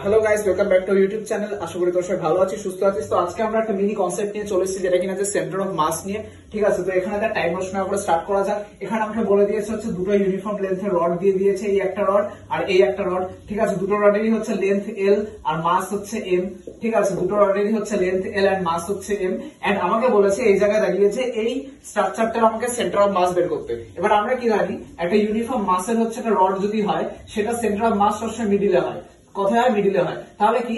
Hello guys, welcome back to YouTube channel. আশা করি তোর সবাই ভালো আছিস, সুস্থ আছিস। তো আজকে আমরা একটা মিনি কনসেপ্ট নিয়ে চলে এসেছি, যেটা কিনা হচ্ছে সেন্টার অফ মাস নিয়ে। ঠিক আছে, তো এখানে একটা টাইম নষ্ট না করে স্টার্ট করা যাক। এখানে আমাকে বলে দিয়েছে হচ্ছে দুটো ইউনিফর্ম লেন্থের রড দিয়ে দিয়েছে, এই একটা রড আর এই একটা রড। ঠিক আছে, দুটো রডেরই হচ্ছে লেন্থ এল আর মাস হচ্ছে এম। ঠিক আছে, দুটো রডেরই হচ্ছে লেন্থ এল এন্ড মাস হচ্ছে এম। এন্ড আমাকে বলেছে এই জায়গায় দাঁড়িয়েছে এই স্ট্রাকচারটার আমাকে সেন্টার অফ মাস বের করতে। এবার আমরা কি জানি, একটা ইউনিফর্ম মাসের হচ্ছে একটা রড যদি হয়, সেটা সেন্টার অফ মাস সবসময় মিডিলে হয়। কোথায় হয়? মিডিলে হয়। তাহলে কি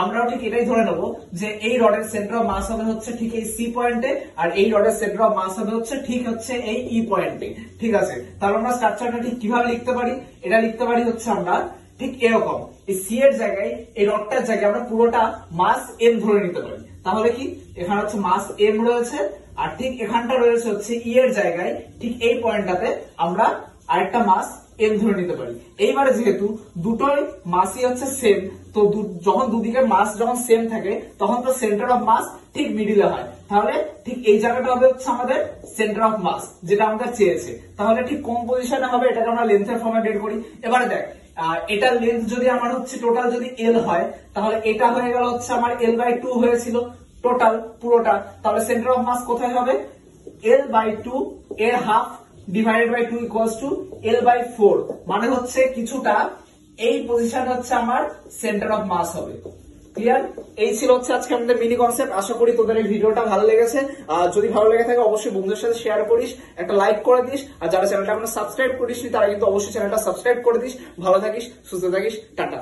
আমরাও ঠিক এটাই ধরে নেবো যে এই রডের সেন্টার অফ মাস হবে হচ্ছে ঠিক এই সি পয়েন্টে, আর এই রডের সেন্টার অফ মাস হবে হচ্ছে ঠিক হচ্ছে এই ই পয়েন্টে। ঠিক আছে, তাহলে আমরা স্ট্রাকচারটা ঠিক কিভাবে লিখতে পারি? এটা লিখতে পারি হচ্ছে আমরা ঠিক এরকম, এই সি এর জায়গায় এই রডটার জায়গায় আমরা পুরোটা মাস এম ধরে নিতে পারি। তাহলে কি এখানে হচ্ছে মাস এম রয়েছে, আর ঠিক এখানটা রয়েছে হচ্ছে ই এর জায়গায় ঠিক এই পয়েন্টটাতে আমরা আরেকটা মাস এম ধরে নিতে পারি। এইবারে যেহেতু দুটোই মাসই হচ্ছে সেম, তো যখন দুদিকে মাস যখন সেম থাকে তখন তো সেন্টার অফ মাস ঠিক মিডিলে হয়। তাহলে ঠিক এই জায়গাটা হবে হচ্ছে আমাদের সেন্টার অফ মাস, যেটা আমাদের চেয়েছে। তাহলে ঠিক কোন পজিশনে হবে এটাকে আমরা লেন্থের ফর্মে বের করি। এবারে দেখ, এটার লেন্থ যদি আমার হচ্ছে টোটাল যদি এল হয়, তাহলে এটা হয়ে গেল হচ্ছে আমার এল বাই 2 হয়েছিল টোটাল পুরোটা। তাহলে সেন্টার অফ মাস কোথায় হবে? এল বাই 2 এর half divided by 2 equals to L by 4। মানে হচ্ছে কিছুটা এই পজিশন হচ্ছে আমার সেন্টার অফ মাস হবে। ক্লিয়ার? এই ছিল হচ্ছে আজকে আমাদের মিনি কনসেপ্ট। আশা করি তোদের এই ভিডিওটা ভালো লেগেছে। যদি ভালো লেগে থাকে অবশ্যই বন্ধুদের সাথে শেয়ার করিস, একটা লাইক করে দিস, আর যারা চ্যানেলটা এখনো সাবস্ক্রাইব করিসনি তারা কিন্তু অবশ্যই চ্যানেলটা সাবস্ক্রাইব করে দিস। ভালো থাকিস, সুস্থ থাকিস, টাটা।